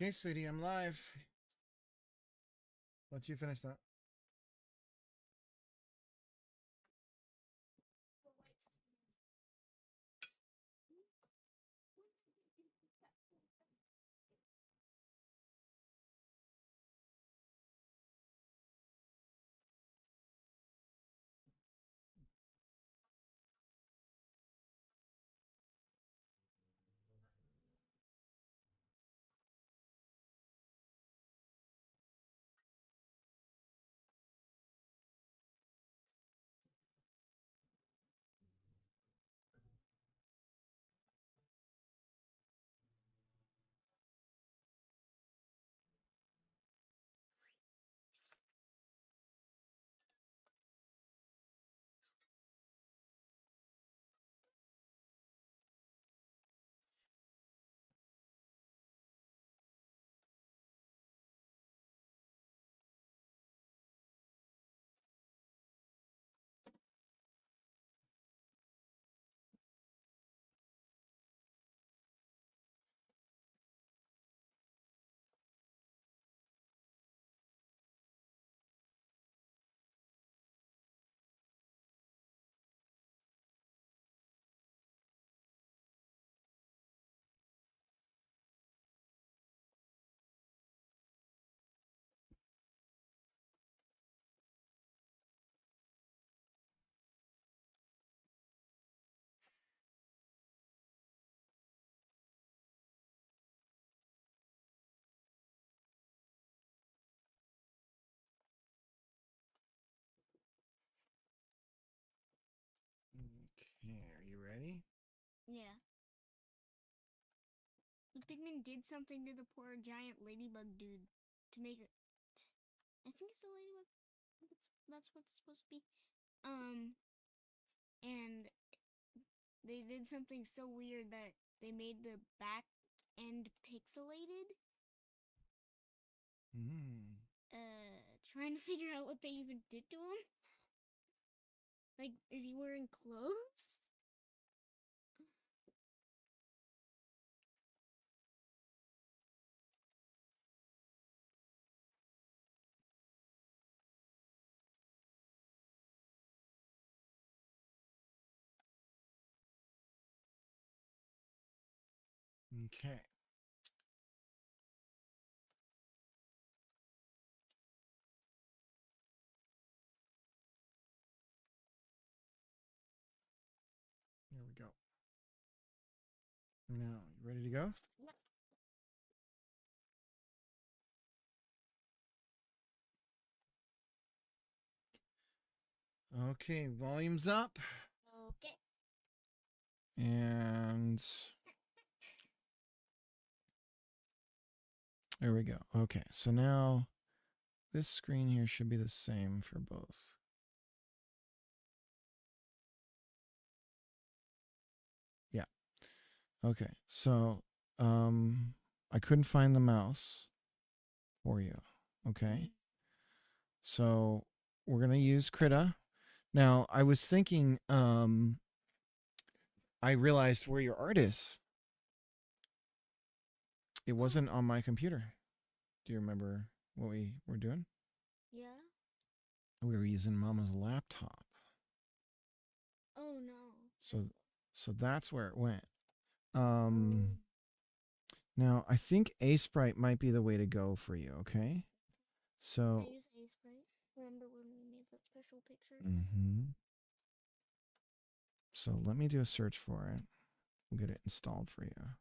Hey, sweetie, I'm live. Let you finish that. Okay, are you ready? Yeah. The pigman did something to the poor giant ladybug dude to make it. I think it's a ladybug. That's what it's supposed to be. And they did something so weird that they made the back end pixelated. Trying to figure out what they even did to him. Like, is he wearing clothes? Okay. Here we go. Now, you ready to go? Yep. Okay, volume's up. Okay. And there we go. Okay, so now this screen here should be the same for both. Yeah. Okay, so I couldn't find the mouse for you. Okay. So we're going to use Krita. Now, I was thinking, I realized where your art is. It wasn't on my computer. Do you remember what we were doing? Yeah. We were using Mama's laptop. Oh no. So that's where it went. Now I think A Sprite might be the way to go for you. Okay. So. I use A Sprite. Remember when we made that special picture? So let me do a search for it. We'll get it installed for you.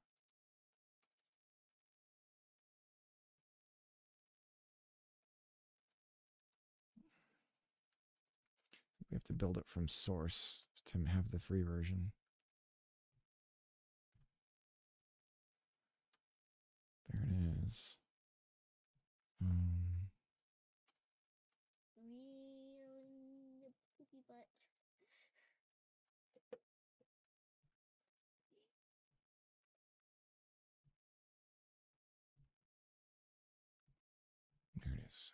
We have to build it from source to have the free version. There it is. Real poopy butt. There it is.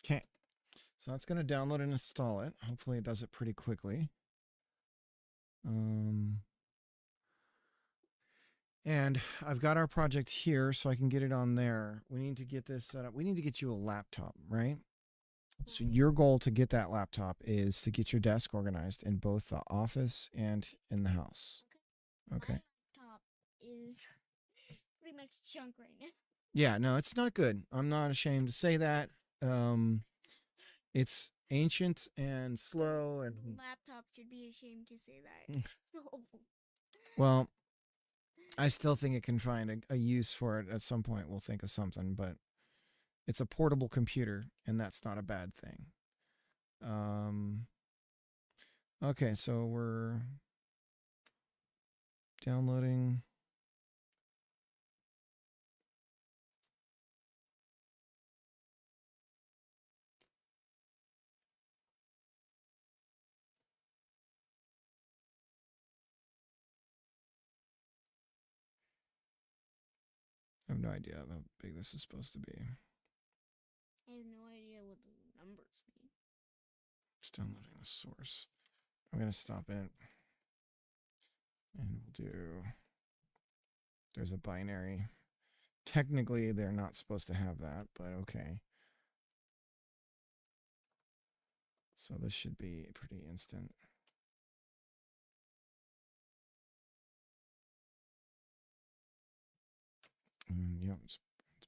Okay. So that's going to download and install it. Hopefully it does it pretty quickly. And I've got our project here so I can get it on there. We need to get this set up. We need to get you a laptop, right? So your goal to get that laptop is to get your desk organized in both the office and in the house. Okay. My laptop is pretty much junk right now. Yeah, no, it's not good. I'm not ashamed to say that. It's ancient and slow and Laptop should be ashamed to say that. well, I still think it can find a use for it at some point. We'll think of something, but it's a portable computer, and that's not a bad thing. Okay, so we're downloading. I have no idea how big this is supposed to be. I have no idea what the numbers mean. Just downloading the source. I'm gonna stop it, and we'll do. There's a binary. Technically, they're not supposed to have that, but okay. So this should be pretty instant. Yep, it's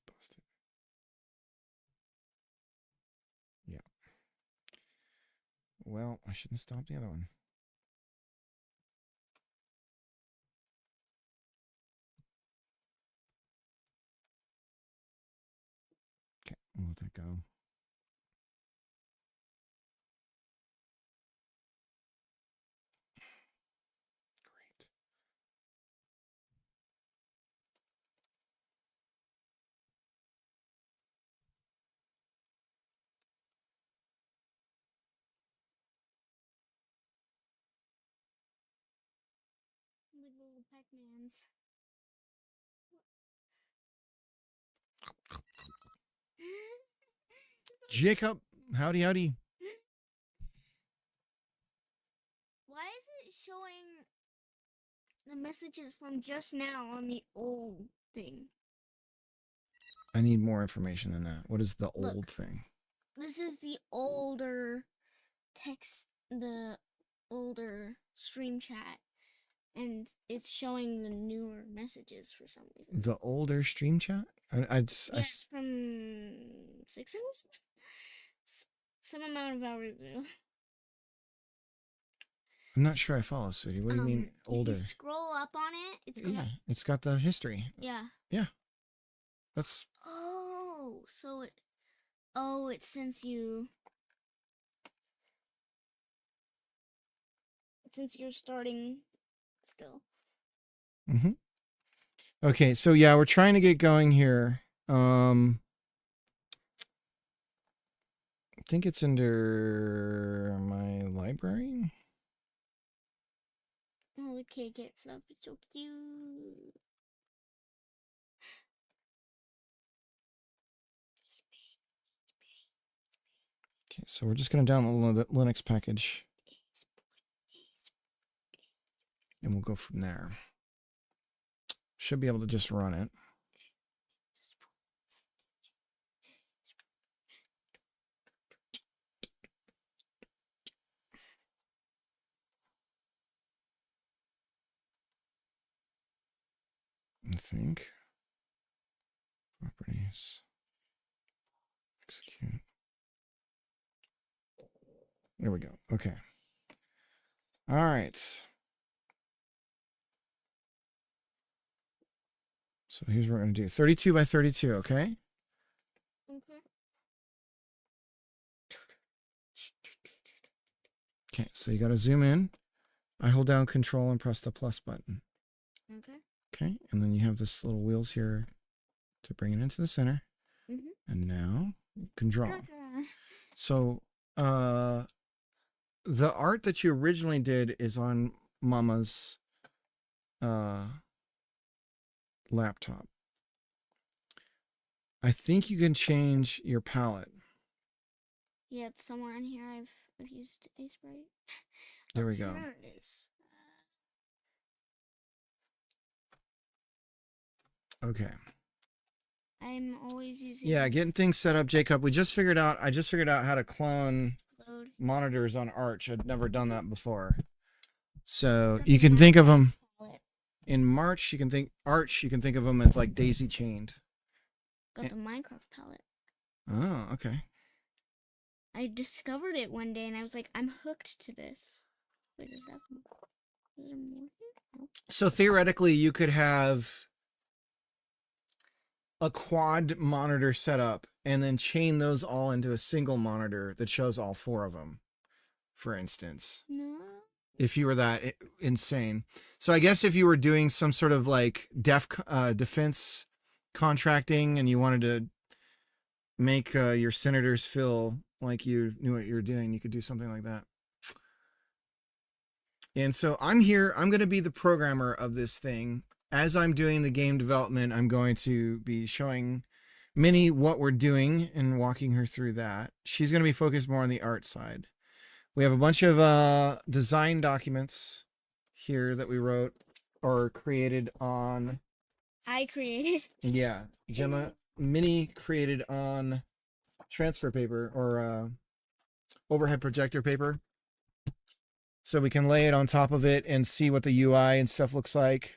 busted. Yeah. Well, I shouldn't stop the other one. Okay, we'll let that go. Great. Like little Pac-Mans. Jacob, howdy, howdy. Why is it showing the messages from just now on the old thing? I need more information than that. What is the Look. old thing? This is the older text, the older stream chat, and it's showing the newer messages for some reason. The older stream chat? It's from 6 hours? Some amount of hours ago. I'm not sure I follow, sweetie. What do you mean older? If you scroll up on it, it's gonna... Yeah, it's got the history. Yeah. Yeah. That's... Oh, so it... Oh, it's since you... Since you're starting still. Mm-hmm. Okay, so yeah, we're trying to get going here. I think it's under my library. Oh, the Kit Kat stuff is so cute. Okay, so we're just going to download the Linux package. And we'll go from there. Should be able to just run it. I think. Properties. Execute. There we go. Okay. All right. So here's what we're going to do. 32 by 32, okay? Okay. Okay, so you got to zoom in. I hold down Control and press the plus button. Okay. Okay, and then you have this little wheels here to bring it into the center. Mm-hmm. And now you can draw. So the art that you originally did is on Mama's laptop. I think you can change your palette. Yeah, it's somewhere in here. I've used a sprite. There we go. There it is. Okay. I'm always using. Yeah, getting things set up, Jacob. I just figured out how to clone load. monitors on Arch. I'd never done that before. So Got you the can think of Minecraft them palette. in March. You can think Arch. You can think of them as like daisy chained. Got the Minecraft palette. Oh, okay. I discovered it one day and I was like, I'm hooked to this. Wait, is there more here? No. So theoretically, you could have a quad monitor setup and then chain those all into a single monitor that shows all four of them, for instance. No. If you were that insane. So I guess if you were doing some sort of like defense contracting and you wanted to make your senators feel like you knew what you were doing, you could do something like that. And so I'm here. I'm going to be the programmer of this thing. As I'm doing the game development, I'm going to be showing Minnie what we're doing and walking her through that. She's going to be focused more on the art side. We have a bunch of design documents here that we wrote or created on. I created. Yeah, Minnie created on transfer paper or overhead projector paper. So we can lay it on top of it and see what the UI and stuff looks like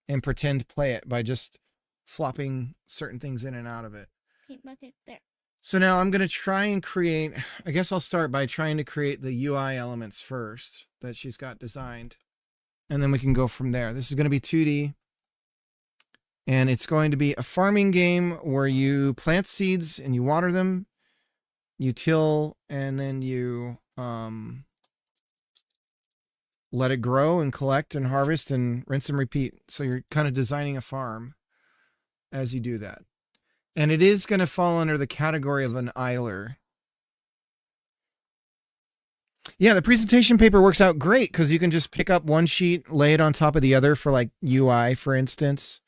and pretend play it by just flopping certain things in and out of it. Paint bucket there. So now I'm going to try and create, I guess I'll start by trying to create the UI elements first that she's got designed. And then we can go from there. This is going to be 2D. And it's going to be a farming game where you plant seeds and you water them, you till, and then you let it grow and collect and harvest and rinse and repeat. So you're kind of designing a farm as you do that. And it is going to fall under the category of an idler. Yeah, the presentation paper works out great because you can just pick up one sheet, lay it on top of the other for like UI, for instance,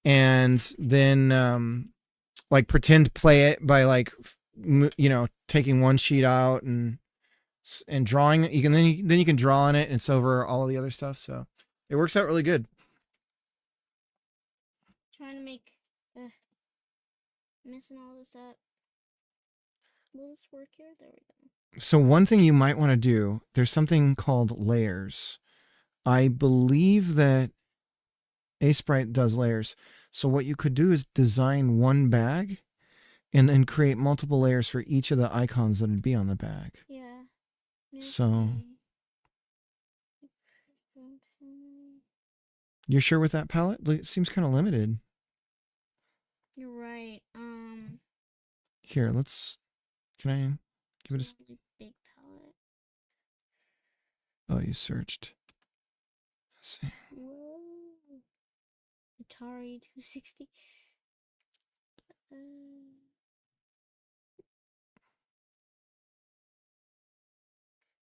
and then like pretend play it by like, taking one sheet out and drawing. You can then you can draw on it and it's over all of the other stuff. So it works out really good. Trying to make. Messing all this up. Will this work here? There we go. So one thing you might want to do, there's something called layers. I believe that Sprite does layers. So what you could do is design one bag and then create multiple layers for each of the icons that would be on the bag. Yeah. So you're sure with that palette? It seems kind of limited. You're right. Here, can I give it a big palette. Oh, you searched. Let's see. Whoa. Atari 260.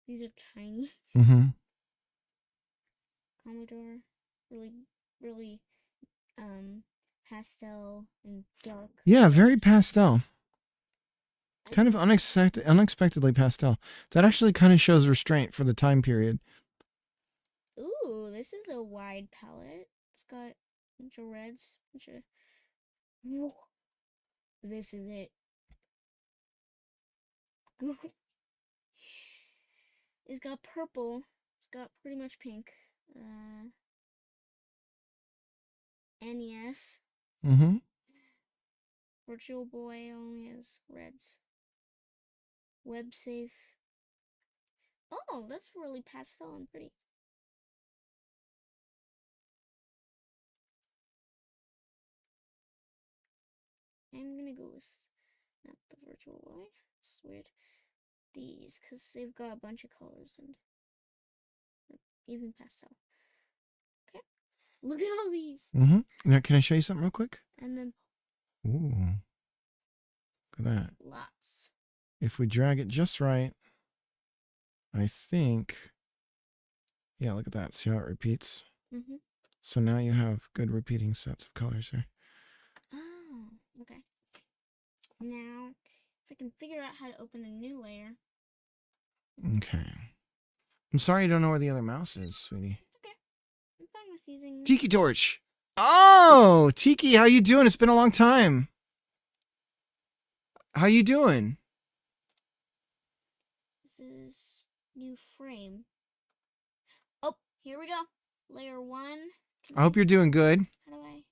These are tiny. Mm-hmm. Commodore, really pastel and dark. Yeah, very pastel. Kind of unexpectedly pastel. That actually kind of shows restraint for the time period. Ooh, this is a wide palette. It's got a bunch of reds. Whoa. This is it. It's got purple. It's got pretty much pink. NES. Mm-hmm. Virtual Boy only has reds. Web safe. Oh, that's really pastel and pretty. I'm gonna go with not the Virtual Boy. It's weird. These, because they've got a bunch of colors and even pastel. Okay. Look at all these. Mm-hmm. Now, can I show you something real quick? And then. Ooh. Look at that. Lots. If we drag it just right, I think. Yeah, look at that. See how it repeats? Mm-hmm. So now you have good repeating sets of colors here. Oh, okay. Now, if I can figure out how to open a new layer. Okay. I'm sorry I don't know where the other mouse is, sweetie. Okay. I'm fine with using... Tiki torch! Oh, Tiki, how you doing? It's been a long time. How you doing? This is new frame. Oh, here we go. Layer 1. I hope you're doing good. How do I...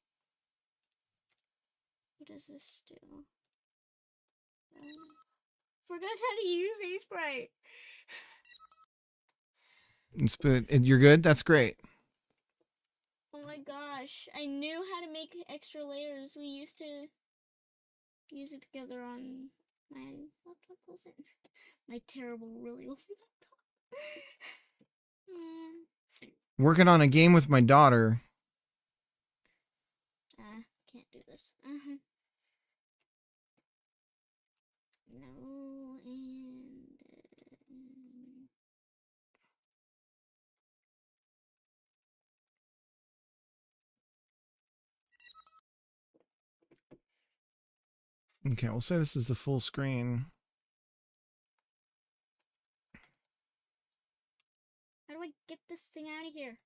What does this do? Forgot how to use A-Sprite. You're good? That's great. Oh my gosh. I knew how to make extra layers. We used to use it together on my laptop, was it? My terrible, really old laptop. Working on a game with my daughter. Can't do this. No, and... Okay, we'll say this is the full screen. How do I get this thing out of here?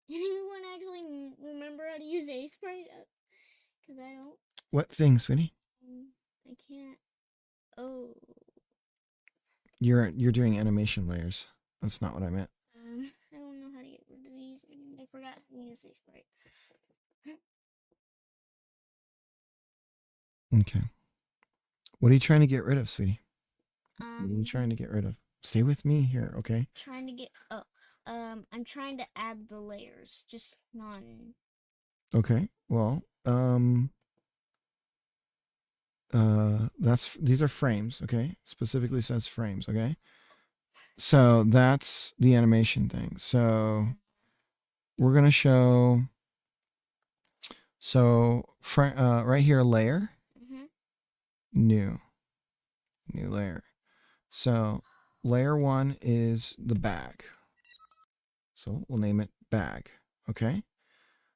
Anyone actually remember how to use A-Sprite? Because I don't. What thing, sweetie? I can't. Oh. You're doing animation layers. That's not what I meant. I don't know how to get rid of these. I forgot how to use A-Sprite. Okay. What are you trying to get rid of, sweetie? What are you Um, trying to get rid of? Stay with me here, okay? Trying to get. Oh. I'm trying to add the layers, just non. Okay. Well, these are frames, okay? Specifically says frames, okay? So that's the animation thing. So we're gonna show. So right here, layer, new layer. So layer 1 is the bag. So we'll name it bag, okay?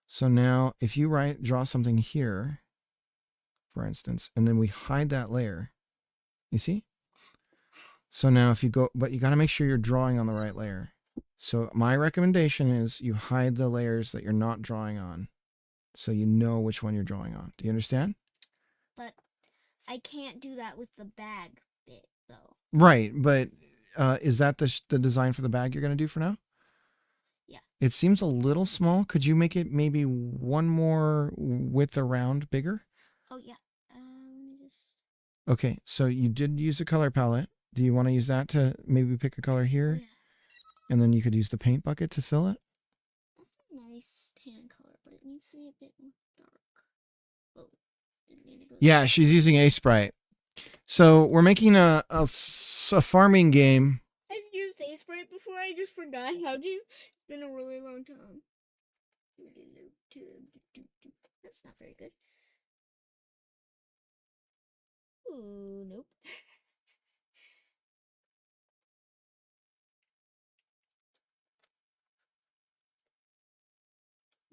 So now if you draw something here, for instance, and then we hide that layer, you see? So now if you go, but you got to make sure you're drawing on the right layer. So my recommendation is you hide the layers that you're not drawing on so you know which one you're drawing on. Do you understand? But I can't do that with the bag bit, though. Right, but is that the design for the bag you're going to do for now? Yeah. It seems a little small. Could you make it maybe one more width around bigger? Oh, yeah. Let me just... Okay, so you did use a color palette. Do you want to use that to maybe pick a color here? Oh, yeah. And then you could use the paint bucket to fill it? That's a nice tan color, but it needs to be a bit more dark. Oh, didn't mean to go. Yeah, she's using A-Sprite. So we're making a farming game. I've used A-Sprite before, I just forgot how to. It's been a really long time. That's not very good. Ooh, nope.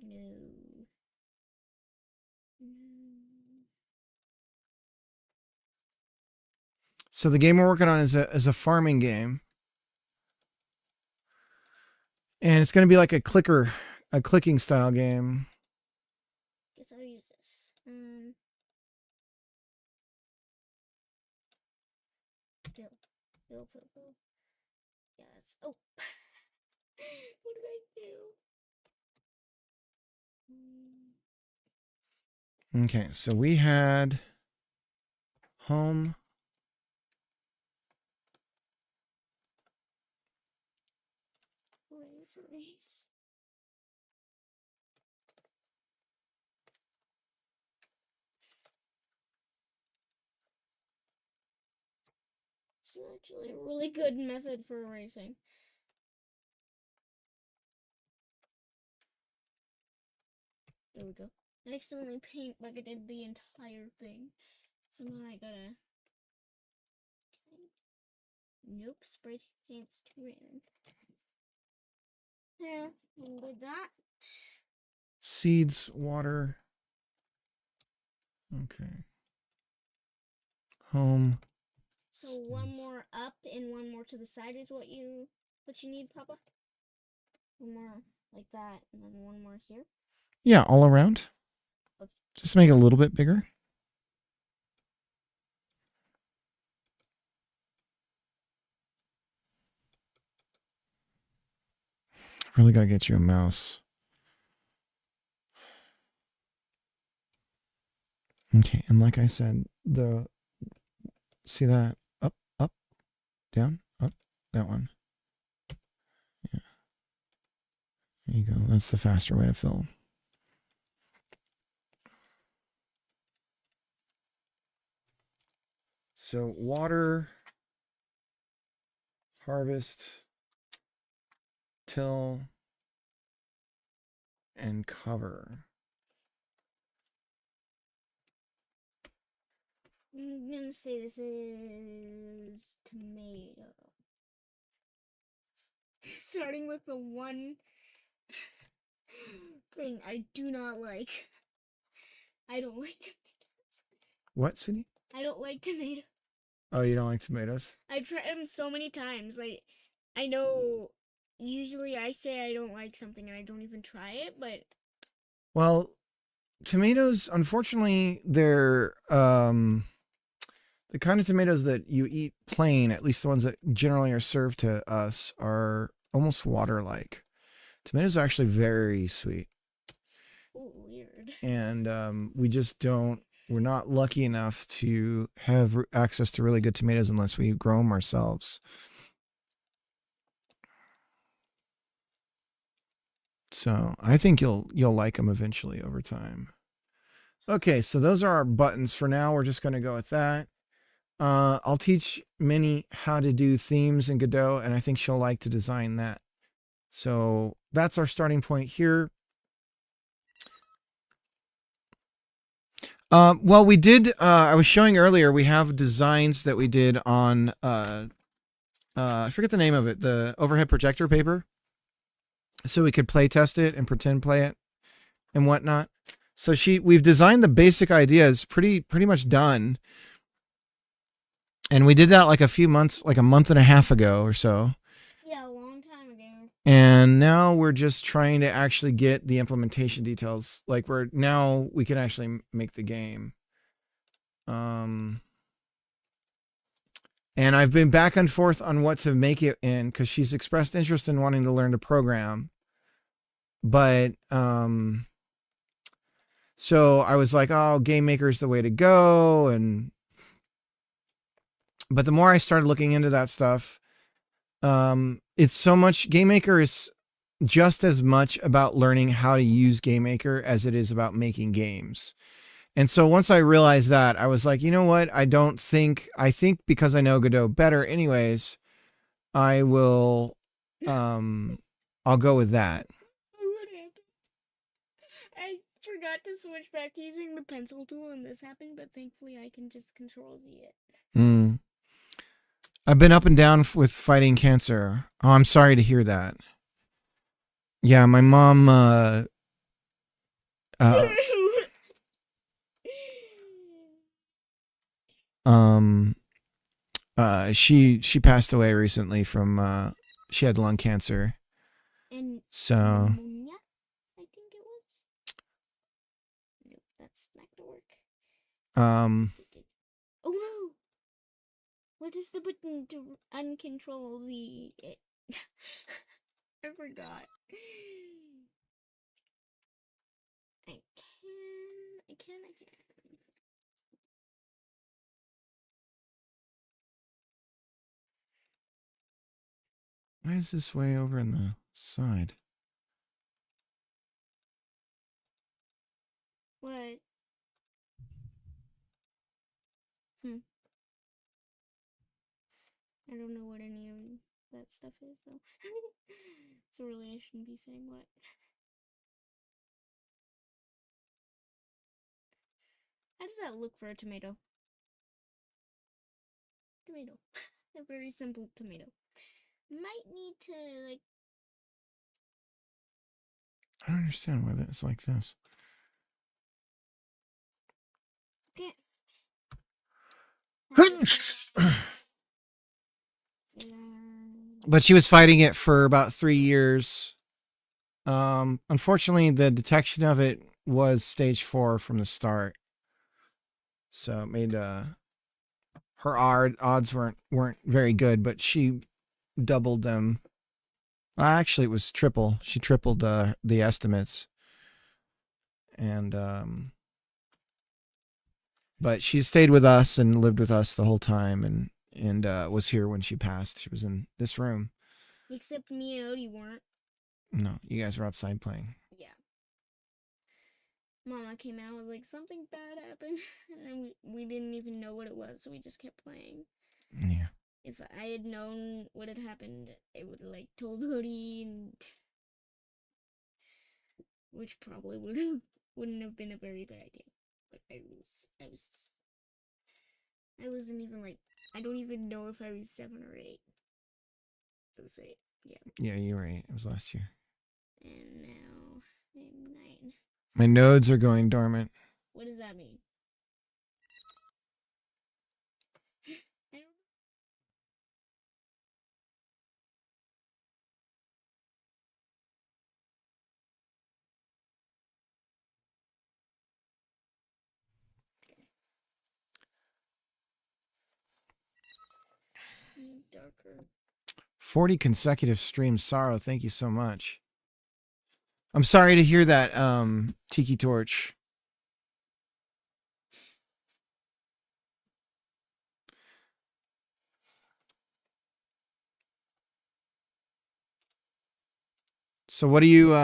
No. So the game we're working on is a farming game. And it's going to be like a clicking style game. Guess I'll use this. Fill. Yeah, that's... Oh. What did I do? Okay, so we had home. Erase. This is actually a really good method for erasing. There we go. I accidentally paint bucketed the entire thing. So now I gotta... Nope, spray paint's too random. There, and with that... Seeds, water. Okay. Home. So one more up and one more to the side is what you need, Papa? One more like that, and then one more here. Yeah, all around. Okay. Just make it a little bit bigger. Really gotta get you a mouse. Okay, and like I said, see that up, up, down, up, that one. Yeah, there you go. That's the faster way to fill. So water, harvest, till, and cover. I'm gonna say this is tomato. Starting with the one thing I do not like. I don't like tomatoes. What, Sydney? I don't like tomatoes. Oh, you don't like tomatoes? I've tried them so many times. Like, I know usually I say I don't like something and I don't even try it, but Well, tomatoes, unfortunately, they're the kind of tomatoes that you eat plain, at least the ones that generally are served to us, are almost water-like. Tomatoes are actually very sweet. ooh, weird. And we just don't. We're not lucky enough to have access to really good tomatoes unless we grow them ourselves. So I think you'll like them eventually over time. Okay, so those are our buttons for now. We're just going to go with that. I'll teach Minnie how to do themes in Godot, and I think she'll like to design that. So that's our starting point here. Well, we did. I was showing earlier. We have designs that we did on. I forget the name of it. The overhead projector paper. So we could play test it and pretend play it, and whatnot. So we've designed the basic ideas. Pretty much done. And we did that like a few months, like a month and a half ago or so. Yeah, a long time ago. And now we're just trying to actually get the implementation details. Like now we can actually make the game. And I've been back and forth on what to make it in because she's expressed interest in wanting to learn to program. But so I was like, oh, Game Maker is the way to go. But the more I started looking into that stuff, it's so much. Game Maker is just as much about learning how to use Game Maker as it is about making games. And so once I realized that, I was like, you know what? I think because I know Godot better anyways, I will, I'll go with that. What happened? I forgot to switch back to using the pencil tool and this happened, but thankfully I can just control Z it. I've been up and down with fighting cancer. Oh, I'm sorry to hear that. Yeah, my mom, she passed away recently from, she had lung cancer. And So, pneumonia, I think it was. Nope, that's not gonna work. Oh no! What is the button to uncontrol the? I forgot. I can. why is this way over in the side? What? I don't know what any of that stuff is though. So really, I shouldn't be saying what. How does that look for a tomato? Tomato. A very simple tomato. Might need to like. I don't understand why it's like this. Okay. But she was fighting it for about 3 years. Unfortunately, the detection of it was stage 4 from the start, so it made her odds weren't very good, but she doubled them. Actually, it was triple. She tripled the estimates, and but she stayed with us and lived with us the whole time, and was here when she passed. She was in this room. Except me and Odie weren't. No, you guys were outside playing. Yeah. Mama came out and was like, something bad happened. And we didn't even know what it was, so we just kept playing. Yeah. If I had known what had happened, I would have like told Odie, and which probably wouldn't have been a very good idea. But I wasn't even like, I don't even know if I was 7 or 8. I was 8, yeah. Yeah, you were 8. It was last year. And now I'm 9. My nodes are going dormant. What does that mean? I don't know. Darker. 40 consecutive streams. Sorrow, thank you so much. I'm sorry to hear that, Tiki Torch. So what do you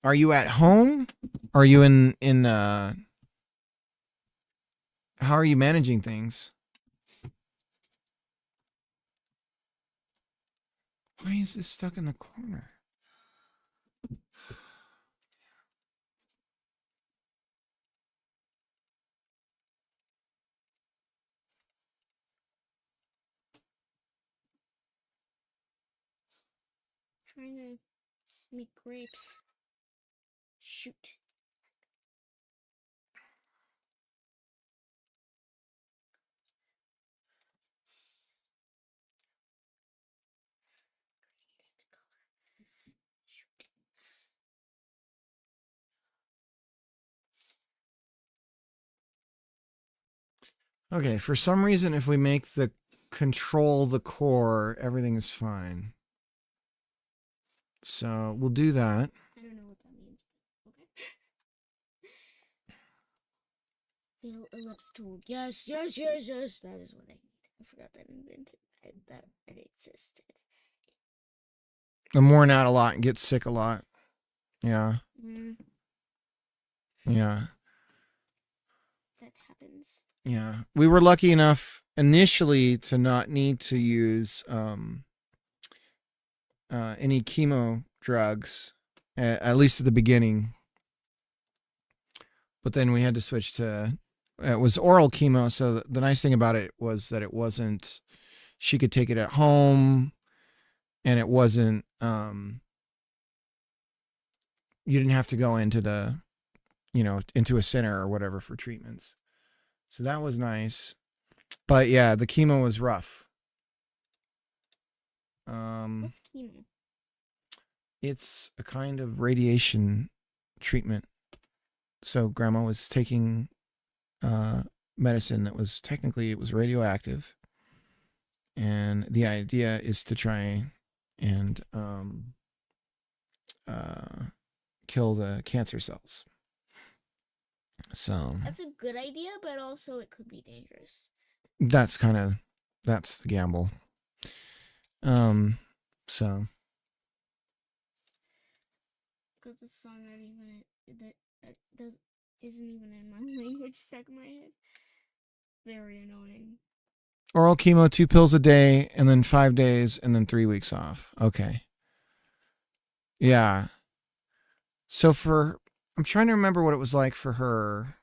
are you at home? Are you in how are you managing things? Why is this stuck in the corner? Trying to make grapes. Shoot. Shoot. Okay, for some reason if we make the control the core, everything is fine. So, we'll do that. I don't know what that means. Okay. Fatal ellipse tool. Yes, yes, yes, yes. That is what I need. I forgot that that it existed. I'm worn out a lot and get sick a lot. Yeah. Mm, Yeah. that happens. Yeah. We were lucky enough initially to not need to use any chemo drugs, at least at the beginning. But then we had to switch to it was oral chemo. So the nice thing about it was that it wasn't. She could take it at home, and it wasn't. You didn't have to go into the, into a center or whatever for treatments. So that was nice. But yeah, the chemo was rough. What's chemo? It's a kind of radiation treatment. So grandma was taking medicine that was technically it was radioactive, and the idea is to try and kill the cancer cells. So That's a good idea, but also it could be dangerous. that's the gamble. So Because the song that isn't even in my language stuck in my head. Very annoying. oral chemo, 2 pills a day, and then 5 days, and then 3 weeks off. Okay. Yeah. So I'm trying to remember what it was like for her.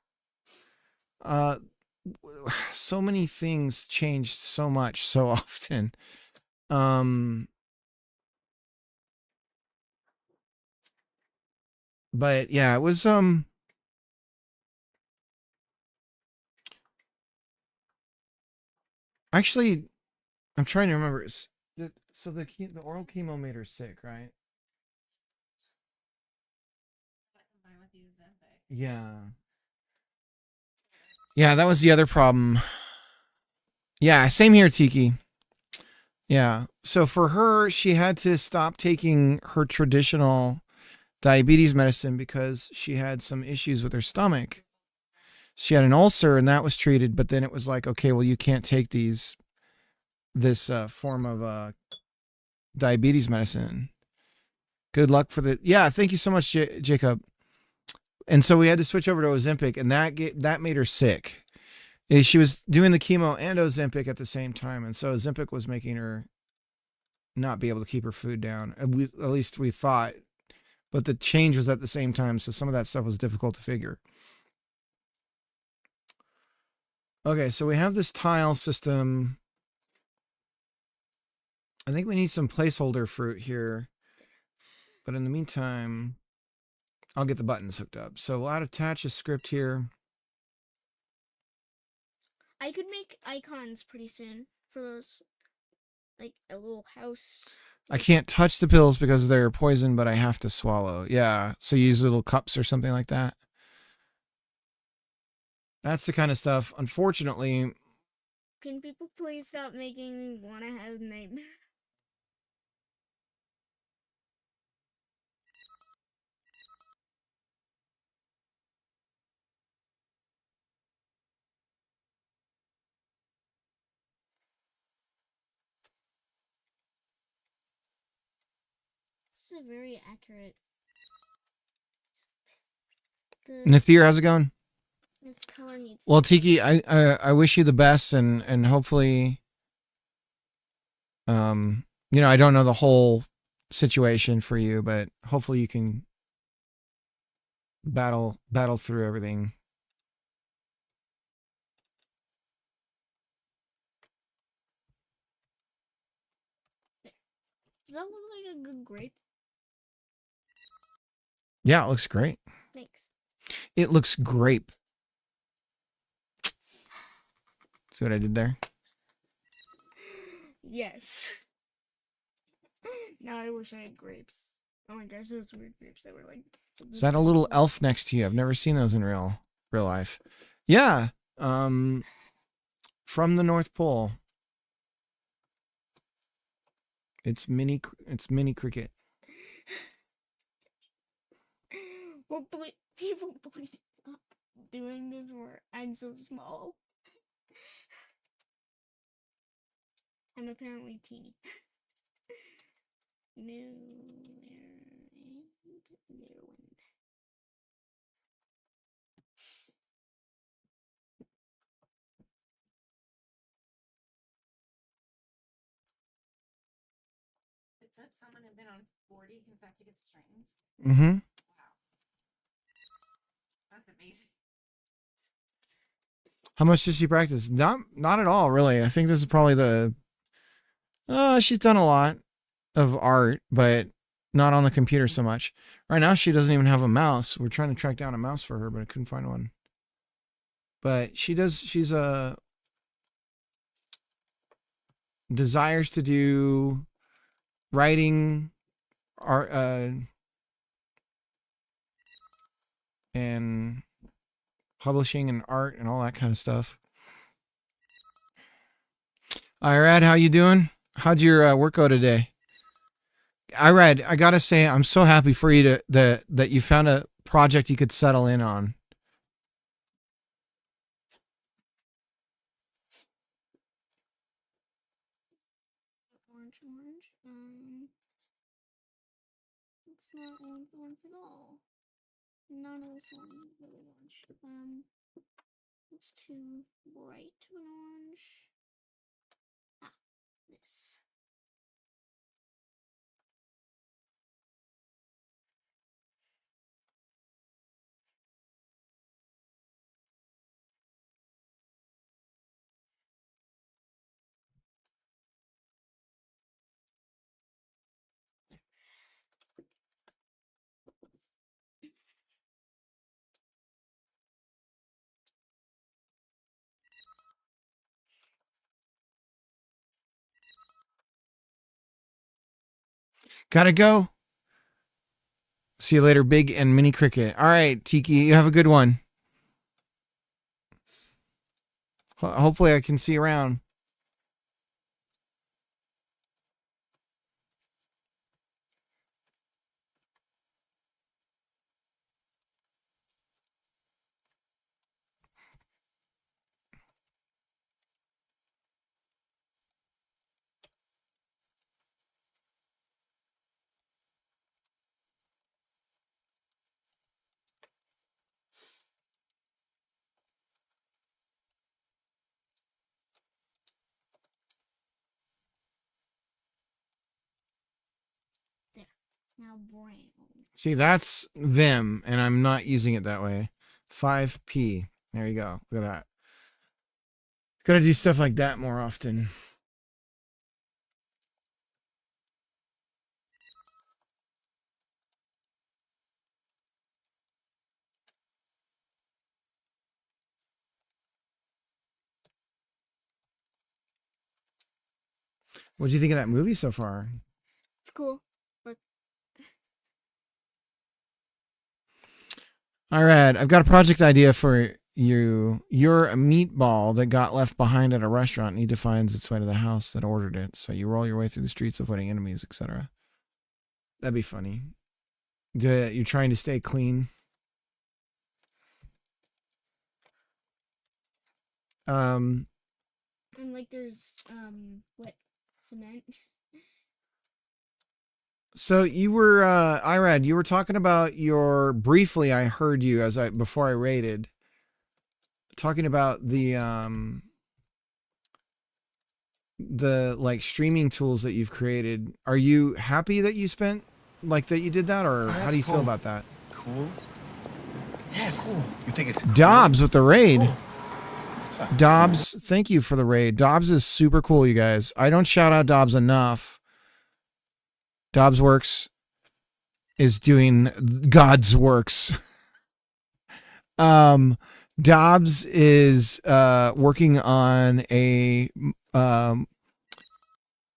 So many things changed so much so often. But yeah, it was actually I'm trying to remember. So the oral chemo made her sick, right? Yeah. Yeah, that was the other problem. Yeah, same here, Tiki. Yeah. So for her, she had to stop taking her traditional diabetes medicine because she had some issues with her stomach. She had an ulcer and that was treated, but then it was like, okay, well, you can't take this form of diabetes medicine. Good luck for the. Yeah, thank you so much, Jacob. And so we had to switch over to Ozempic, and that made her sick. She was doing the chemo and Ozempic at the same time, and so Ozempic was making her not be able to keep her food down. At least we thought, but the change was at the same time, so some of that stuff was difficult to figure. Okay, so we have this tile system. I think we need some placeholder fruit here, but in the meantime, I'll get the buttons hooked up. So I'll attach a script here. I could make icons pretty soon for those, like a little house. I can't touch the pills because they're poison, but I have to swallow. Yeah, so you use little cups or something like that. That's the kind of stuff. Unfortunately, Can people please stop making me want to have nightmares? This is a very accurate. Nathir, how's it going? This color needs. Well, Tiki, I wish you the best, and hopefully, I don't know the whole situation for you, but hopefully you can battle through everything. Does that look like a good grape? Yeah, it looks great. Thanks. It looks grape. See what I did there? Yes. Now I wish I had grapes. Oh my gosh, those weird grapes that were like. Is that a little elf next to you? I've never seen those in real life. Yeah. From the North Pole. It's mini cricket. Well, people, please stop doing this where I'm so small. I'm apparently teeny. New one. It said someone had been on 40 consecutive streams. Mm-hmm. Wow. That's amazing. How much does she practice? Not at all, really. I think this is probably the. She's done a lot of art, but not on the computer so much. Right now, she doesn't even have a mouse. We're trying to track down a mouse for her, but I couldn't find one. But she does. She's desires to do writing, art, and publishing and art and all that kind of stuff. Irad, how you doing? How'd your work go today? Irad, I gotta say, I'm so happy for you that you found a project you could settle in on. Orange. It's not orange at all. None of this one is really orange. It's too bright of an orange. Ah, this. Gotta go. See you later, Big and Mini Cricket. All right, Tiki, you have a good one. Hopefully I can see you around. There. Now brown. See, that's Vim, and I'm not using it that way. 5P. There you go. Look at that. Gotta do stuff like that more often. What do you think of that movie so far? It's cool. Look. All right, I've got a project idea for you. You're a meatball that got left behind at a restaurant and need to find its way to the house that ordered it. So you roll your way through the streets avoiding enemies, etc. That'd be funny. You're trying to stay clean. And like there's what? Cement? So you were Irad, you were talking about briefly I heard you before I raided talking about the like streaming tools that you've created. Are you happy that you did that, or how do you feel about that? Cool. Yeah, cool. You think it's cool? Dobbs with the raid. Cool. Dobbs, thank you for the raid. Dobbs is super cool, you guys. I don't shout out Dobbs enough. Dobbs Works is doing God's works. Dobbs is working on a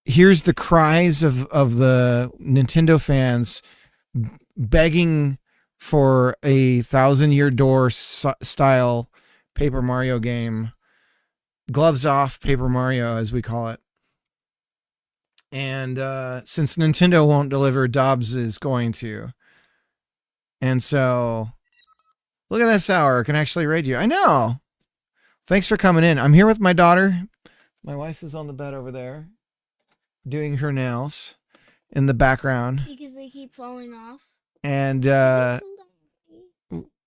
here's the cries of the Nintendo fans begging for a 1,000-year door style Paper Mario game. Gloves off Paper Mario, as we call it. And since Nintendo won't deliver, Dobbs is going to. And so, look at this hour. I can actually raid you. I know. Thanks for coming in. I'm here with my daughter. My wife is on the bed over there doing her nails in the background. Because they keep falling off. And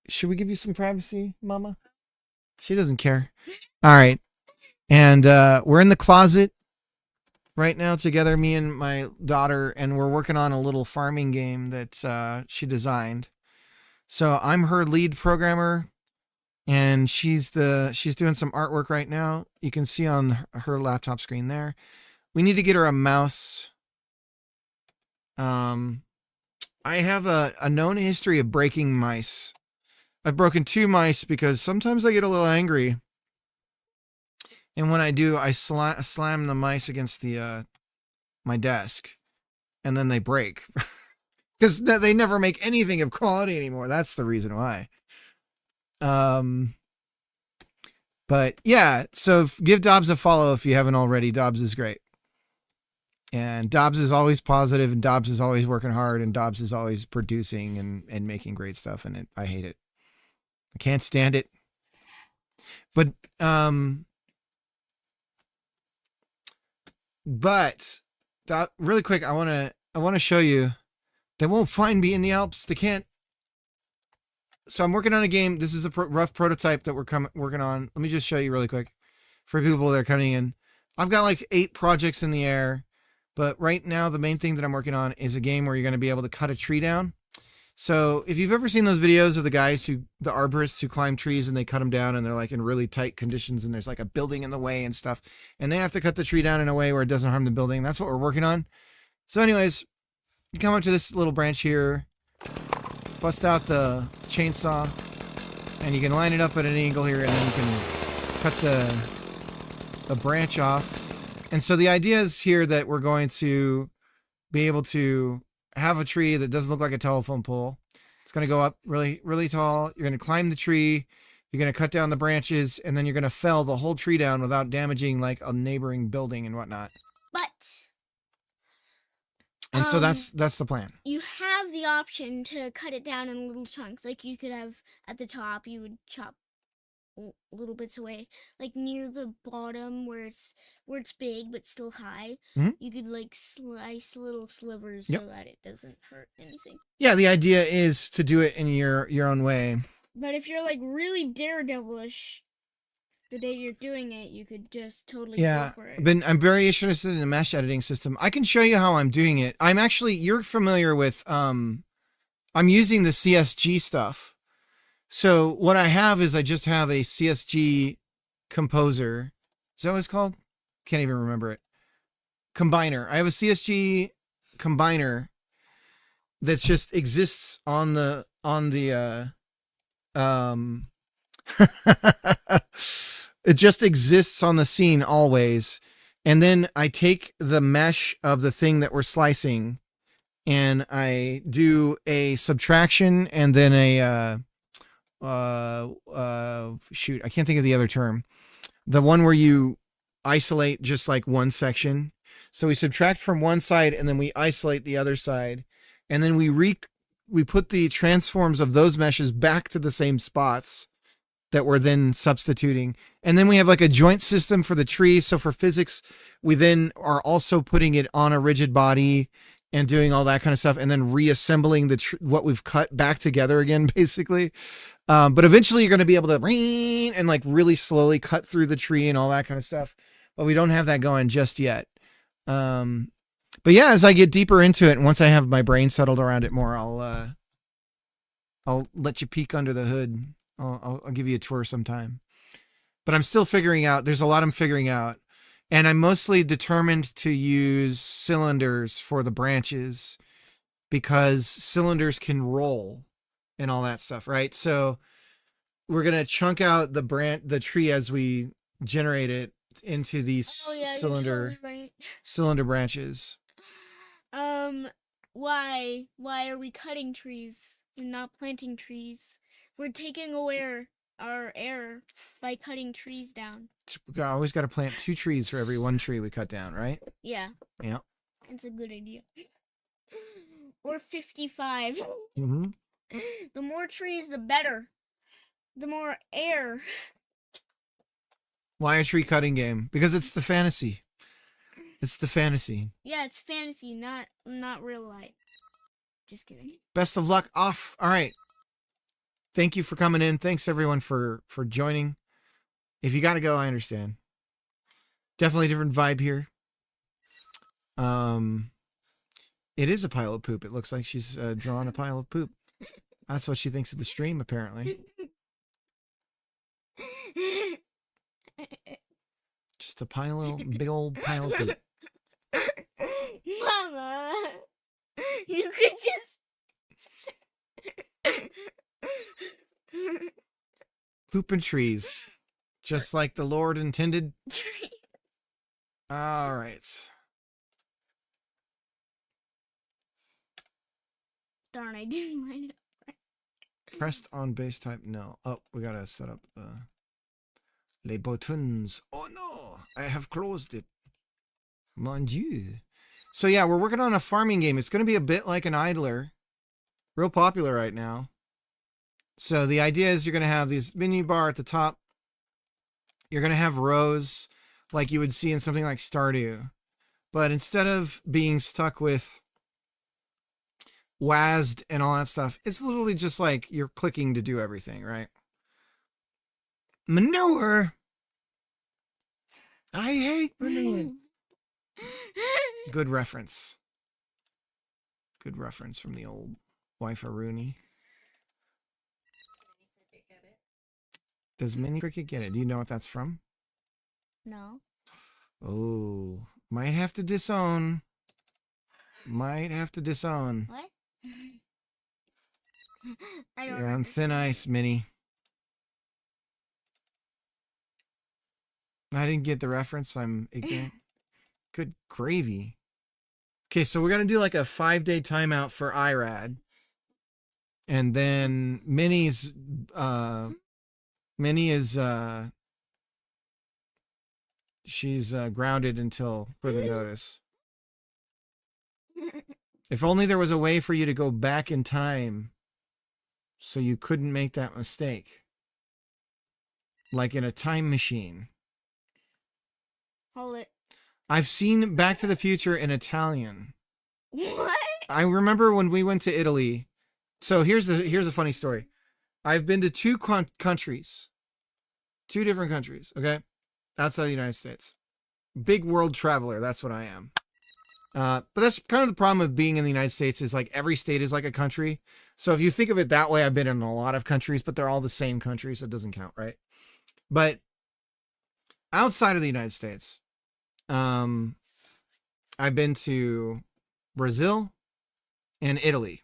should we give you some privacy, Mama? She doesn't care. All right. And we're in the closet right now together, me and my daughter, and we're working on a little farming game that she designed. So I'm her lead programmer, and she's doing some artwork right now. You can see on her laptop screen there. We need to get her a mouse. I have a known history of breaking mice. I've broken 2 mice because sometimes I get a little angry. And when I do, I slam the mice against the my desk, and then they break because they never make anything of quality anymore. That's the reason why. But yeah, so give Dobbs a follow if you haven't already. Dobbs is great, and Dobbs is always positive, and Dobbs is always working hard, and Dobbs is always producing and making great stuff. And I hate it. I can't stand it. But really quick, I want to show you. They won't find me in the Alps. They can't. So I'm working on a game. This is a rough prototype that we're working on. Let me just show you really quick for people that are coming in. I've got like 8 projects in the air, but right now the main thing that I'm working on is a game where you're going to be able to cut a tree down. So if you've ever seen those videos of the arborists who climb trees and they cut them down and they're like in really tight conditions and there's like a building in the way and stuff, and they have to cut the tree down in a way where it doesn't harm the building. That's what we're working on. So anyways, you come up to this little branch here, bust out the chainsaw, and you can line it up at an angle here, and then you can cut the branch off. And so the idea is here that we're going to be able to have a tree that doesn't look like a telephone pole. It's going to go up really, really tall. You're going to climb the tree. You're going to cut down the branches, and then you're going to fell the whole tree down without damaging like a neighboring building and whatnot. But And so that's the plan. you have the option to cut it down in little chunks. Like you could have at the top, you would chop little bits away, like near the bottom where it's big but still high. Mhm. You could like slice little slivers Yep. so that it doesn't hurt anything. Yeah, the idea is to do it in your own way. But if you're like really daredevilish, the day you're doing it, you could just totally Yeah, go for it. but I'm very interested in the mesh editing system. I can show you how I'm doing it. I'm actually, you're familiar with, I'm using the CSG stuff. So what I have is I just have a CSG composer. Is that what it's called? Can't even remember it. Combiner. I have a CSG combiner that just exists on the it just exists on the scene always. And then I take the mesh of the thing that we're slicing and I do a subtraction and then a shoot, I can't think of the other term. The one where you isolate just like one section. So we subtract from one side and then we isolate the other side. And then we put the transforms of those meshes back to the same spots that we're then substituting. And then we have like a joint system for the tree. So for physics, we then are also putting it on a rigid body and doing all that kind of stuff and then reassembling what we've cut back together again, basically. But eventually you're going to be able to and like really slowly cut through the tree and all that kind of stuff. But we don't have that going just yet. But yeah, as I get deeper into it and once I have my brain settled around it more, I'll let you peek under the hood. I'll give you a tour sometime. But I'm still figuring out, there's a lot I'm figuring out. And I'm mostly determined to use cylinders for the branches because cylinders can roll and all that stuff, right? So we're going to chunk out the tree as we generate it into these cylinder branches. Why are we cutting trees and not planting trees? We're taking away our air by cutting trees down. We always got to plant 2 trees for every 1 tree we cut down, right? Yeah. Yeah. It's a good idea. Or 55. Mm-hmm. The more trees, the better. The more air. Why a tree cutting game? Because it's the fantasy. It's the fantasy. Yeah, it's fantasy, not real life. Just kidding. Best of luck. Off. All right. Thank you for coming in. Thanks everyone for joining. If you got to go, I understand. Definitely a different vibe here. It is a pile of poop. It looks like she's drawn a pile of poop. That's what she thinks of the stream, apparently. Just a big old pile of poop. Mama, you could just... Poop and trees. Just like the Lord intended. All right. Darn, I didn't line it up. Pressed on base type, no. Oh, we gotta set up les buttons. Oh no, I have closed it. Mon Dieu. So yeah, we're working on a farming game. It's gonna be a bit like an idler. Real popular right now. So the idea is you're gonna have these menu bar at the top. You're gonna have rows like you would see in something like Stardew. But instead of being stuck with WASD and all that stuff, it's literally just like you're clicking to do everything, right? Manure. I hate manure. Good reference. Good reference from the old wife of Rooney. Does Mini Cricket get it? Do you know what that's from? No. Oh, might have to disown. Might have to disown. What? I don't You're on thin ice, Minnie. I didn't get the reference. I'm ignorant. Good gravy. Okay, so we're gonna do like a 5-day timeout for IRAD, and then Minnie is she's grounded until further notice. If only there was a way for you to go back in time, so you couldn't make that mistake, like in a time machine. Hold it. I've seen Back to the Future in Italian. What? I remember when we went to Italy. So here's a funny story. I've been to two countries, 2 different countries. Okay, outside the United States. Big world traveler. That's what I am. But that's kind of the problem of being in the United States is like every state is like a country. So if you think of it that way, I've been in a lot of countries, but they're all the same countries. So it doesn't count, right? But outside of the United States, I've been to Brazil and Italy,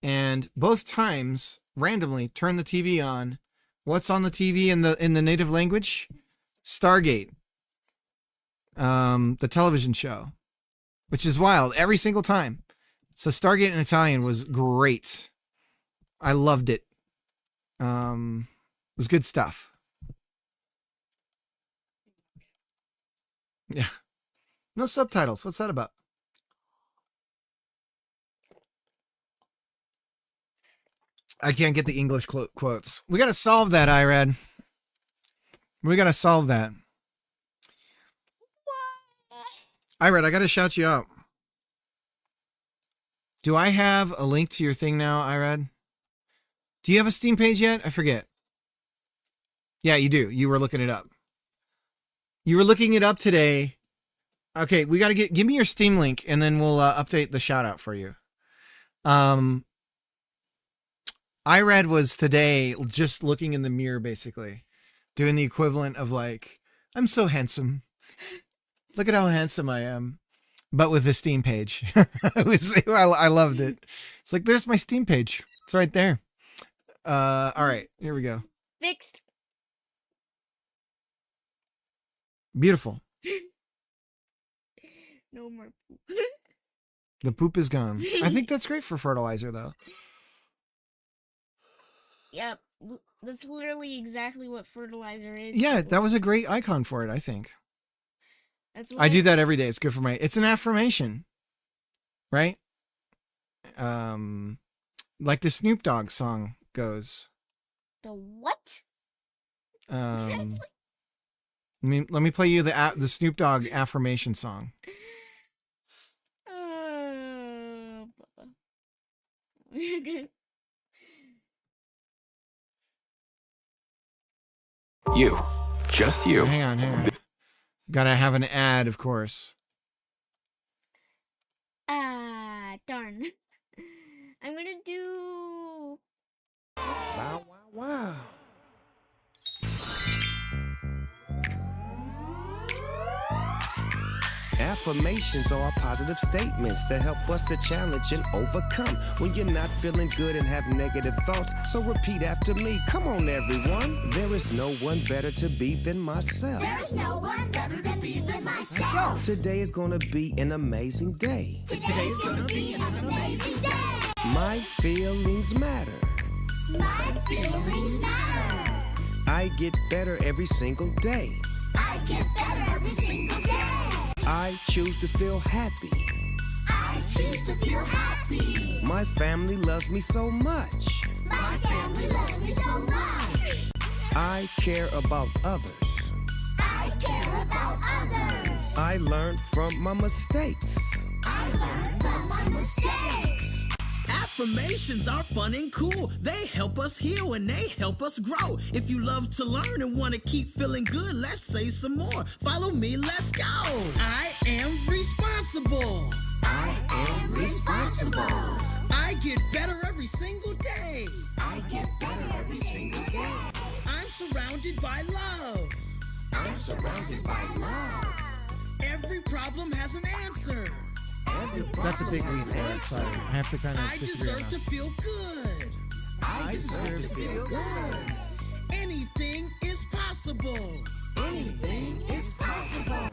and both times randomly turn the TV on. What's on the TV in the native language? Stargate, the television show, which is wild every single time. So Stargate in Italian was great. I loved it. It was good stuff. Yeah. No subtitles. What's that about? I can't get the English quotes. We got to solve that, Irad. We got to solve that. Irad, I got to shout you out. Do I have a link to your thing now, Irad? Do you have a Steam page yet? I forget. Yeah, you do. You were looking it up. You were looking it up today. Okay, we got to give me your Steam link, and then we'll update the shout out for you. Irad was today just looking in the mirror, basically doing the equivalent of like, I'm so handsome. Look at how handsome I am. But with the Steam page. I loved it. It's like, there's my Steam page. It's right there. All right, here we go. Fixed. Beautiful. No more poop. The poop is gone. I think that's great for fertilizer, though. Yep. That's literally exactly what fertilizer is. Yeah, that was a great icon for it, I think. That's I do that every day. It's good for it's an affirmation, right? Like the Snoop Dogg song goes. The what? Let me play you the Snoop Dogg affirmation song. You. Just you. Hang on. Gotta have an ad, of course. Darn. I'm gonna do... Wow. Affirmations are positive statements that help us to challenge and overcome when you're not feeling good and have negative thoughts. So repeat after me. Come on, everyone. There is no one better to be than myself. There's no one better to be than myself. Today is gonna be an amazing day. Today's gonna be an amazing day. My feelings matter. My feelings matter. I get better every single day. I get better every single day. I choose to feel happy. I choose to feel happy. My family loves me so much. My family loves me so much. I care about others. I care about others. I learn from my mistakes. I learn from my mistakes. Affirmations are fun and cool. They help us heal and they help us grow. If you love to learn and want to keep feeling good, let's say some more. Follow me, let's go. I am responsible. I am responsible. I get better every single day. I get better every single day. I'm surrounded by love. I'm surrounded by love. Every problem has an answer. That's a big leap there. Sorry. I have to kind of I disagree on deserve that. to feel good. I deserve to feel good. Anything is possible. Anything is possible.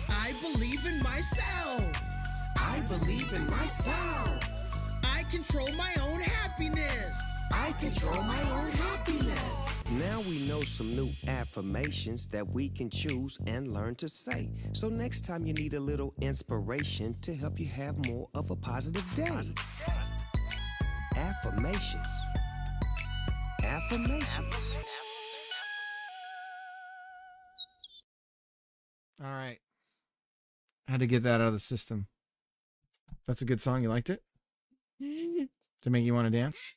I believe in myself. I I believe in myself. I control my own happiness. I control my own happiness. Now we know some new affirmations that we can choose and learn to say. So next time you need a little inspiration to help you have more of a positive day. Affirmations. Affirmations. All right. Had to get that out of the system. That's a good song. You liked it? To make you want to dance?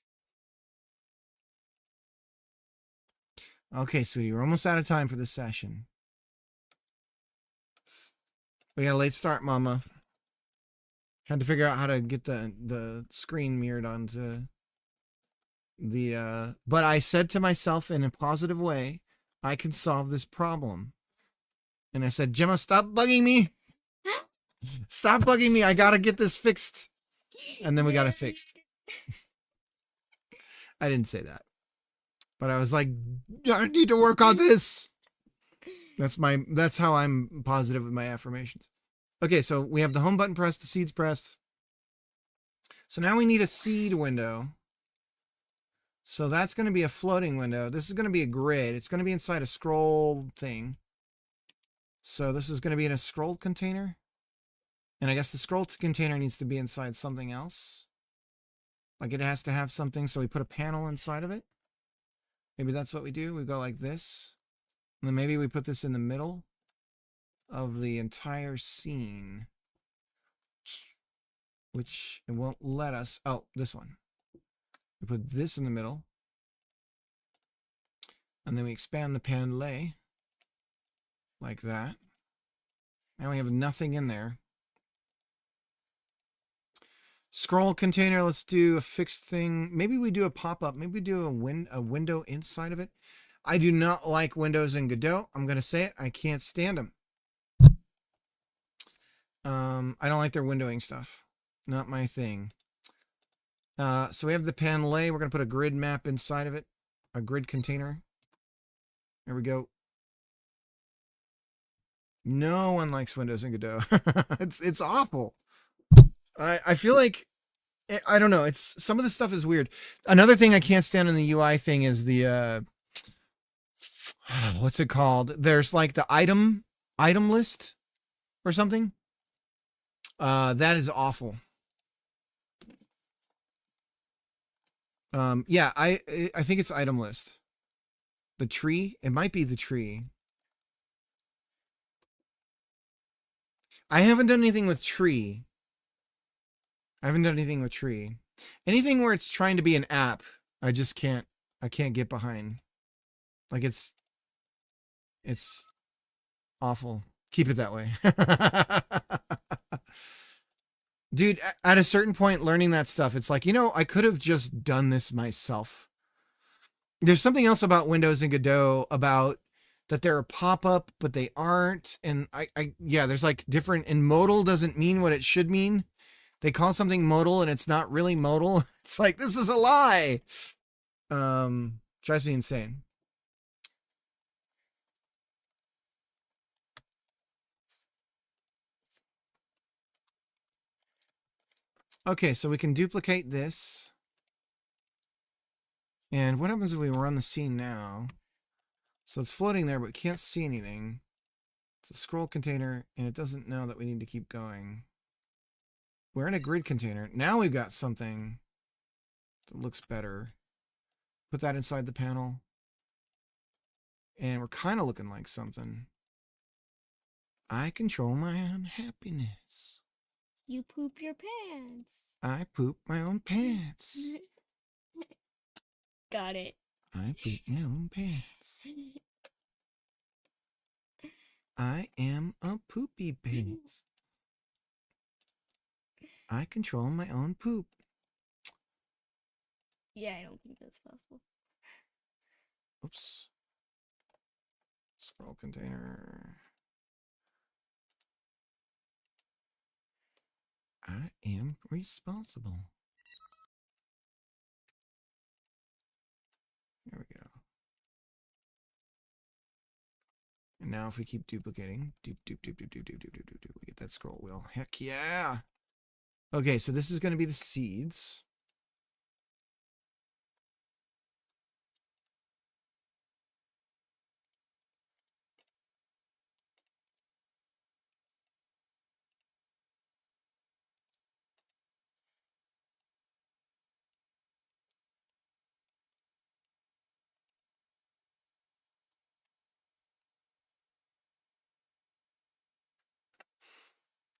Okay, sweetie, we're almost out of time for this session. We got a late start, Mama. Had to figure out how to get the screen mirrored onto the but I said to myself in a positive way, I can solve this problem. And I said, Gemma, stop bugging me. Stop bugging me. I gotta get this fixed. And then we got it fixed. I didn't say that. But I was like, I need to work on this. That's how I'm positive with my affirmations. Okay, so we have the home button pressed, the seeds pressed. So now we need a seed window. So that's going to be a floating window. This is going to be a grid. It's going to be inside a scroll thing. So this is going to be in a scroll container. And I guess the scroll container needs to be inside something else. Like it has to have something, so we put a panel inside of it. Maybe that's what we do. We go like this. And then maybe we put this in the middle of the entire scene. Which it won't let us. Oh, this one. We put this in the middle. And then we expand the panel like that. Now we have nothing in there. Scroll container, let's do a fixed thing. Maybe we do a pop-up. Maybe we do a window inside of it. I do not like windows in Godot. I'm going to say it. I can't stand them. I don't like their windowing stuff. Not my thing. So we have the panel. We're going to put a grid map inside of it. A grid container. There we go. No one likes windows in Godot. It's awful. I feel like, I don't know. It's some of the stuff is weird. Another thing I can't stand in the UI thing is the what's it called? There's like the item list or something. That is awful. Yeah, I think it's item list. The tree. It might be the tree. I haven't done anything with tree. Anything where it's trying to be an app, I just can't. I can't get behind. Like it's awful. Keep it that way. Dude, at a certain point learning that stuff, it's like, I could have just done this myself. There's something else about Windows and Godot about that they're a pop-up, but they aren't. And yeah, there's like different, and modal doesn't mean what it should mean. They call something modal and it's not really modal. It's like, this is a lie. Drives me insane. Okay, so we can duplicate this. And what happens if we run the scene now? So it's floating there, but we can't see anything. It's a scroll container, and it doesn't know that we need to keep going. We're in a grid container. Now we've got something that looks better. Put that inside the panel. And we're kind of looking like something. I control my own happiness. You poop your pants. I poop my own pants. Got it. I poop my own pants. I am a poopy pants. I control my own poop. Yeah, I don't think that's possible. Oops. Scroll container. I am responsible. There we go. And now if we keep duplicating, we get that scroll wheel. Heck yeah! Okay, so this is going to be the seeds.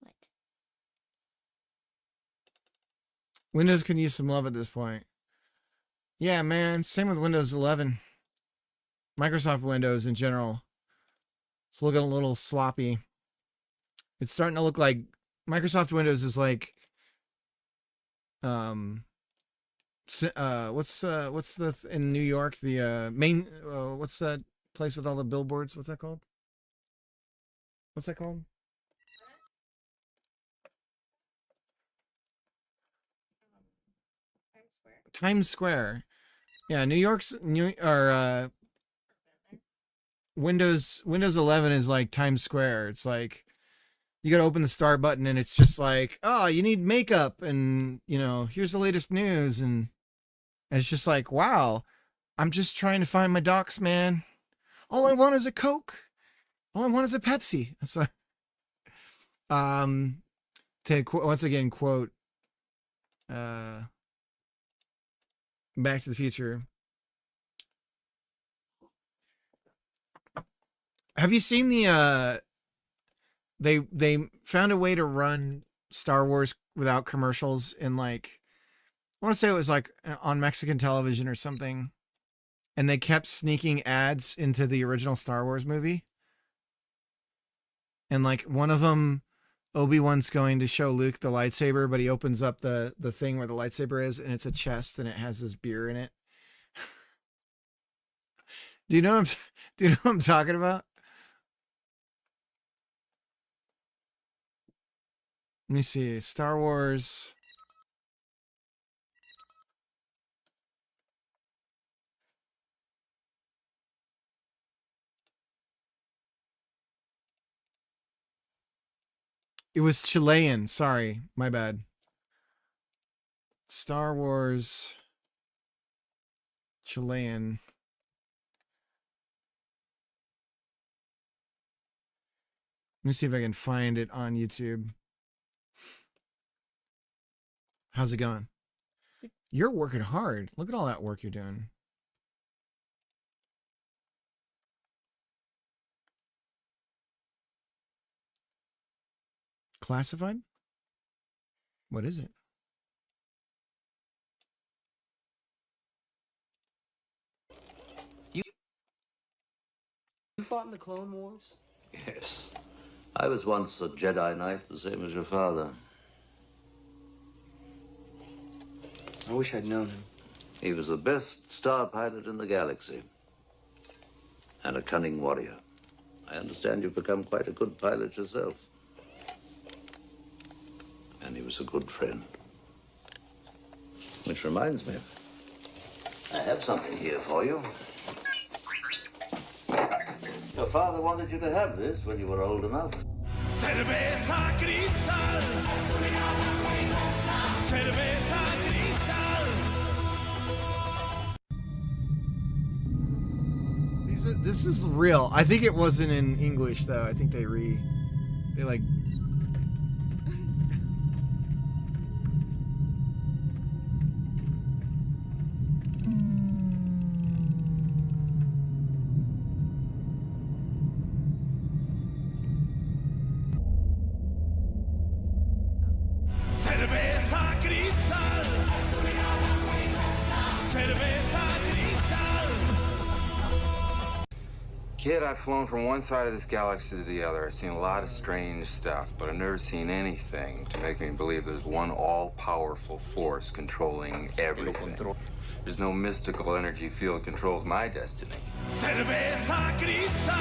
What? Windows could use some love at this point. Yeah, man. Same with Windows 11. Microsoft Windows in general. It's looking a little sloppy. It's starting to look like Microsoft Windows is like, what's the in New York, the main what's that place with all the billboards? What's that called? What's that called? Times Square. Times Square. Yeah, New York's Windows 11 is like Times Square. It's like you got to open the start button and it's just like, oh, you need makeup and, you know, here's the latest news. And it's just like, wow, I'm just trying to find my docs, man. All I want is a Coke. All I want is a Pepsi. That's what, to once again quote, Back to the Future. Have you seen the, they found a way to run Star Wars without commercials in like, I want to say it was like on Mexican television or something. And they kept sneaking ads into the original Star Wars movie. And like one of them, Obi-Wan's going to show Luke the lightsaber, but he opens up the thing where the lightsaber is and it's a chest and it has this beer in it. Do you know what I'm talking about? Let me see. Star Wars. It was Chilean. Sorry. My bad. Star Wars. Chilean. Let me see if I can find it on YouTube. How's it going? You're working hard. Look at all that work you're doing. Classified? What is it? You fought in the Clone Wars? Yes. I was once a Jedi Knight, the same as your father. I wish I'd known him. He was the best star pilot in the galaxy. And a cunning warrior. I understand you've become quite a good pilot yourself. And he was a good friend. Which reminds me, I have something here for you. Your father wanted you to have this when you were old enough. Cerveza cristal. Cerveza cristal. This is real. I think it wasn't in English though. I think they like. Cerveza cristal. Cerveza cristal. Kid, I've flown from one side of this galaxy to the other. I've seen a lot of strange stuff, but I've never seen anything to make me believe there's one all-powerful force controlling everything. There's no mystical energy field controls my destiny. Cerveza cristal.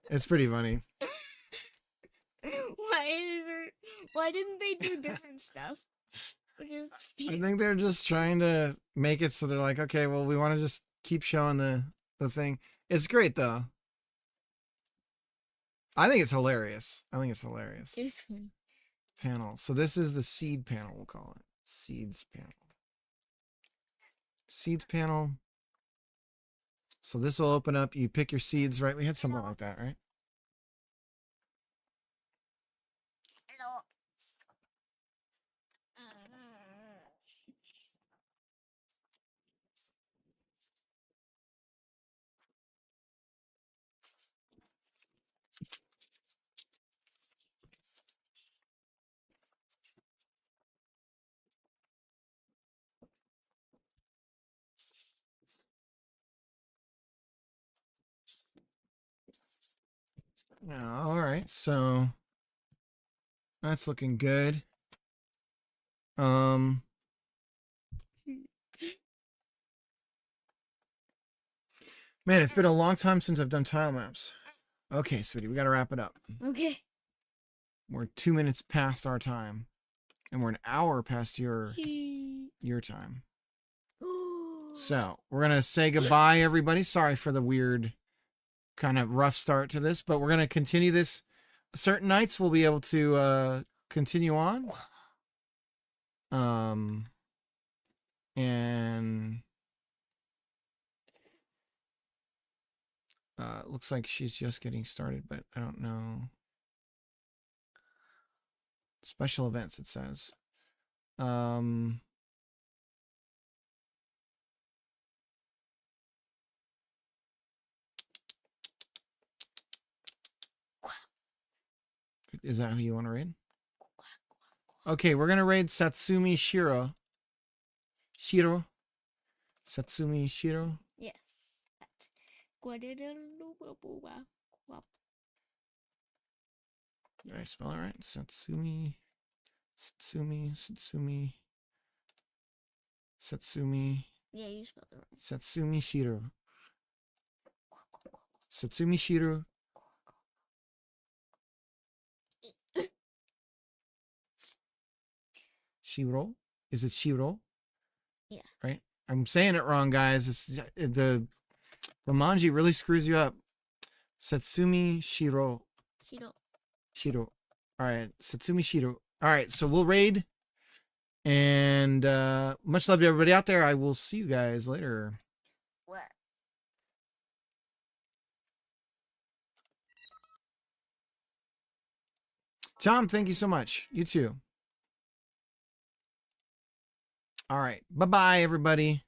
It's pretty funny. Why didn't they do different stuff? Because I think they're just trying to make it so they're like, okay, well, we want to just keep showing the thing. It's great though. I think it's hilarious. I think it's hilarious. It is funny. Panel. So this is the seed panel, we'll call it. Seeds panel. Seeds panel. So this will open up. You pick your seeds, right? We had something like that, right? All right, so that's looking good. Man, it's been a long time since I've done tile maps. Okay, sweetie, we got to wrap it up. Okay. We're 2 minutes past our time, and we're an hour past your time. So we're gonna say goodbye, everybody. Sorry for the weird, kind of rough start to this, but we're gonna continue this. Certain nights we'll be able to continue on. And looks like she's just getting started, but I don't know. Special events, it says. Is that who you want to raid? Okay, we're gonna raid Satsumi Shiro. Satsumi Shiro. Yes. Did I spell it right? Satsumi Yeah, you spelled it right. Satsumi Shiro. Satsumi Shiro. Shiro? Is it Shiro? Yeah. Right? I'm saying it wrong, guys. The Romanji really screws you up. Satsumi Shiro. Shiro. All right. Satsumi Shiro. All right. So we'll raid. And much love to everybody out there. I will see you guys later. What? Tom, thank you so much. You too. All right. Bye-bye, everybody.